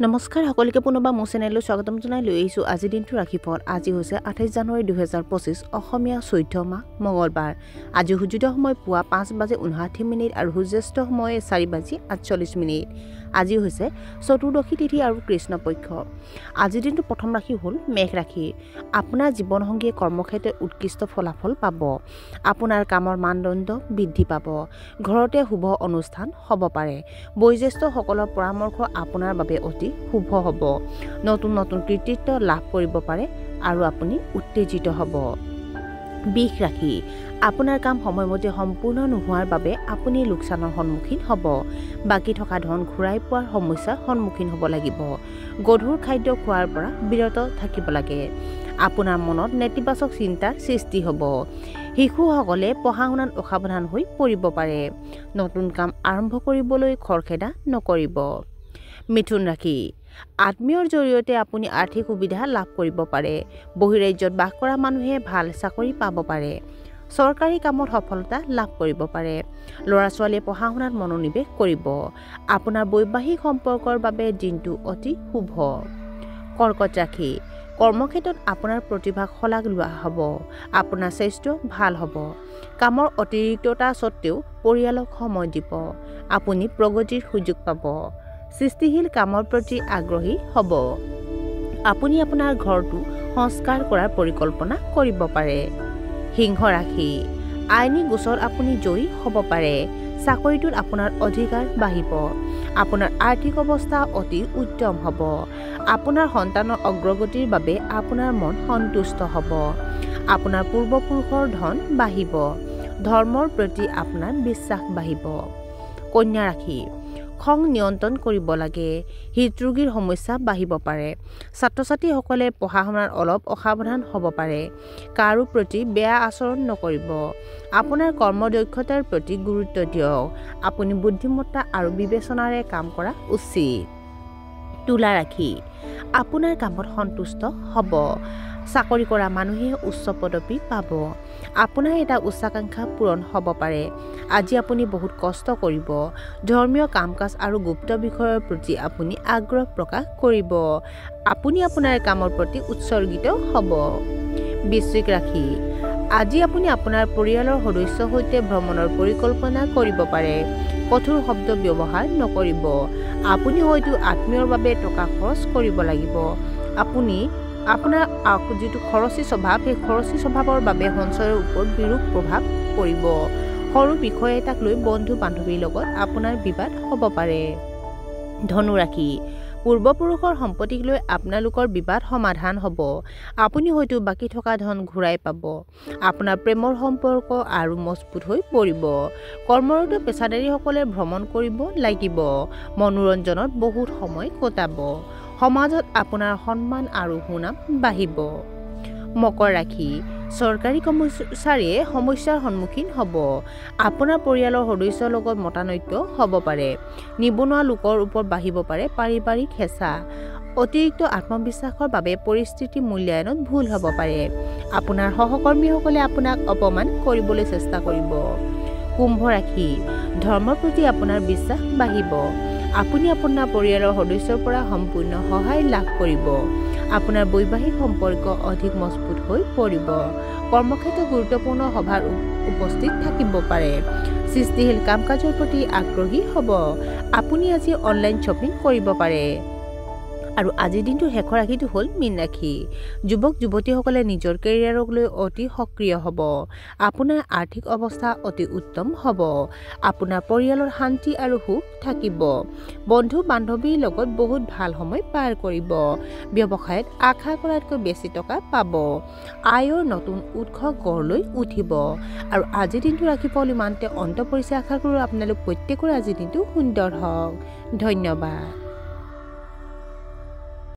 নমস্কাৰ সকলোকে পুনৰবাৰ মোৰ চেনেললৈ স্বাগতম জনাই লৈ আহিছোঁ আজিৰ দিনটো ৰাশিফল। আজি হৈছে 28 জানুৱাৰী 2025 অসমীয়া 14 মাহ মঙলবাৰ। আজি সূৰ্যোদয় সময় পুৱা 5:59 আৰু সূৰ্যাস্ত সময় 4:48। আজি হৈছে চতুৰ্দশী তিথি আৰু কৃষ্ণপক্ষ। আজিৰ দিনটো প্ৰথম ৰাশি হ'ল মেঘ ৰাশি। আপোনাৰ জীৱনসংগীয়ে কৰ্মক্ষেত্ৰত উৎকৃষ্ট ফলাফল পাব। আপোনাৰ কামৰ মানদণ্ড বৃদ্ধি পাব। ঘৰতে শুভ অনুষ্ঠান হ'ব পাৰে। বয়োজ্যেষ্ঠসকলৰ পৰামৰ্শ আপোনাৰ বাবে অতি শুভ হ'ব। নতুন নতুন কৃতিত্ব লাভ কৰিব পাৰে আৰু আপুনি উত্তেজিত হ'ব। বৃষ ৰাশি। আপোনাৰ কাম সময়মতে সম্পূৰ্ণ নোহোৱাৰ বাবে আপুনি লোকচানৰ সন্মুখীন হ'ব। বাকী থকা ধন ঘূৰাই পোৱাৰ সমস্যাৰ সন্মুখীন হ'ব লাগিব। গধুৰ খাদ্য খোৱাৰ পৰা বিৰত থাকিব লাগে। আপোনাৰ মনত নেতিবাচক চিন্তাৰ সৃষ্টি হ'ব। শিশুসকলে পঢ়া শুনাত অসাৱধান হৈ পৰিব পাৰে। নতুন কাম আৰম্ভ কৰিবলৈ খৰখেদা নকৰিব। মিথুন ৰাশি। আত্মীয়ৰ জৰিয়তে আপুনি আৰ্থিক সুবিধা লাভ কৰিব পাৰে। বহিৰাজ্যত বাস কৰা মানুহে ভাল চাকৰি পাব পাৰে। চৰকাৰী কামত সফলতা লাভ কৰিব পাৰে। ল'ৰা ছোৱালীয়ে পঢ়া শুনাত মনোনিৱেশ কৰিব। আপোনাৰ বৈবাহিক সম্পৰ্কৰ বাবে দিনটো অতি শুভ। কৰ্কট ৰাশি। কৰ্মক্ষেত্ৰত আপোনাৰ প্ৰতিভাক শলাগ লোৱা হ'ব। আপোনাৰ স্বাস্থ্য ভাল হ'ব। কামৰ অতিৰিক্ততা স্বত্বেও পৰিয়ালক সময় দিব। আপুনি প্ৰগতিৰ সুযোগ পাব। সৃষ্টিশীল কামৰ প্ৰতি আগ্ৰহী হ'ব। আপুনি আপোনাৰ ঘৰটো সংস্কাৰ কৰাৰ পৰিকল্পনা কৰিব পাৰে। সিংহ ৰাশি। আইনী গোচৰত আপুনি জয়ী হ'ব পাৰে। চাকৰিটোত আপোনাৰ অধিকাৰ বাঢ়িব। আপোনাৰ আৰ্থিক অৱস্থা অতি উত্তম হ'ব। আপোনাৰ সন্তানৰ অগ্ৰগতিৰ বাবে আপোনাৰ মন সন্তুষ্ট হ'ব। আপোনাৰ পূৰ্বপুৰুষৰ ধন বাঢ়িব। ধৰ্মৰ প্ৰতি আপোনাৰ বিশ্বাস বাঢ়িব। কন্যা ৰাশি। খং নিয়ন্ত্ৰণ কৰিব লাগে। হৃদৰোগীৰ সমস্যা বাঢ়িব পাৰে। ছাত্ৰ ছাত্ৰীসকলে পঢ়া শুনাত অলপ অসাৱধান হ'ব পাৰে। কাৰো প্ৰতি বেয়া আচৰণ নকৰিব। আপোনাৰ কৰ্মদক্ষতাৰ প্ৰতি গুৰুত্ব দিয়ক। আপুনি বুদ্ধিমত্তা আৰু বিবেচনাৰে কাম কৰা উচিত। তুলা ৰাশি। আপোনাৰ কামত সন্তুষ্ট হ'ব। চাকৰি কৰা মানুহে উচ্চ পদবী পাব। আপোনাৰ এটা উচ্চাকাংক্ষা পূৰণ হ'ব পাৰে। আজি আপুনি বহুত কষ্ট কৰিব। ধৰ্মীয় কাম কাজ আৰু গুপ্ত বিষয়ৰ প্ৰতি আপুনি আগ্ৰহ প্ৰকাশ কৰিব। আপুনি আপোনাৰ কামৰ প্ৰতি উৎসৰ্গিত হ'ব। বৃশ্চিক ৰাশি। আজি আপুনি আপোনাৰ পৰিয়ালৰ সদস্যৰ সৈতে ভ্ৰমণৰ পৰিকল্পনা কৰিব পাৰে। কঠোৰ শব্দ ব্যৱহাৰ নকৰিব। আপুনি হয়তো আত্মীয়ৰ বাবে টকা খৰচ কৰিব লাগিব। আপোনাৰ যিটো খৰচী স্বভাৱ সেই খৰচী স্বভাৱৰ বাবে সঞ্চয়ৰ ওপৰত বিৰূপ প্ৰভাৱ পৰিব। সৰু বিষয় এটাক লৈ বন্ধু বান্ধৱীৰ লগত আপোনাৰ বিবাদ হ'ব পাৰে। ধনু ৰাশি। পূৰ্বপুৰুষৰ সম্পত্তিক লৈ আপোনালোকৰ বিবাদ সমাধান হ'ব। আপুনি হয়তো বাকী থকা ধন ঘূৰাই পাব। আপোনাৰ প্ৰেমৰ সম্পৰ্ক আৰু মজবুত হৈ পৰিব। কৰ্মৰত পেছাদাৰীসকলে ভ্ৰমণ কৰিব লাগিব। মনোৰঞ্জনত বহুত সময় কটাব। সমাজত আপোনাৰ সন্মান আৰু সুনাম বাঢ়িব। মকৰ ৰাশি। চৰকাৰী কৰ্মচাৰীয়ে সমস্যাৰ সন্মুখীন হ'ব। আপোনাৰ পৰিয়ালৰ সদস্যৰ লগত মতানৈক্য হ'ব পাৰে। নিবনুৱা লোকৰ ওপৰত বাঢ়িব পাৰে পাৰিবাৰিক হেঁচা। অতিৰিক্ত আত্মবিশ্বাসৰ বাবে পৰিস্থিতি মূল্যায়নত ভুল হ'ব পাৰে। আপোনাৰ সহকৰ্মীসকলে আপোনাক অপমান কৰিবলৈ চেষ্টা কৰিব। কুম্ভ ৰাশি। ধৰ্মৰ প্ৰতি আপোনাৰ বিশ্বাস বাঢ়িব। আপুনি আপোনাৰ পৰিয়ালৰ সদস্যৰ পৰা সম্পূৰ্ণ সহায় লাভ কৰিব। আপোনাৰ বৈবাহিক সম্পৰ্ক অধিক মজবুত হৈ পৰিব। কৰ্মক্ষেত্ৰত গুৰুত্বপূৰ্ণ সভাত উপস্থিত থাকিব পাৰে। সৃষ্টিশীল কাম কাজৰ প্ৰতি আগ্ৰহী হ'ব। আপুনি আজি অনলাইন শ্বপিং কৰিব পাৰে। আৰু আজিৰ দিনটোৰ শেষৰ ৰাশিটো হ'ল মীন ৰাশি। যুৱক যুৱতীসকলে নিজৰ কেৰিয়াৰক লৈ অতি সক্ৰিয় হ'ব। আপোনাৰ আৰ্থিক অৱস্থা অতি উত্তম হ'ব। আপোনাৰ পৰিয়ালৰ শান্তি আৰু সুখ থাকিব। বন্ধু বান্ধৱীৰ লগত বহুত ভাল সময় পাৰ কৰিব। ব্যৱসায়ত আশা কৰাতকৈ বেছি টকা পাব। আয়ৰ নতুন উৎস গঢ় লৈ উঠিব। আৰু আজিৰ দিনটো ৰাশিফল ইমানতে অন্ত পৰিছে। আশা কৰোঁ আপোনালোক প্ৰত্যেকৰে আজিৰ দিনটো সুন্দৰ হওক। ধন্যবাদ।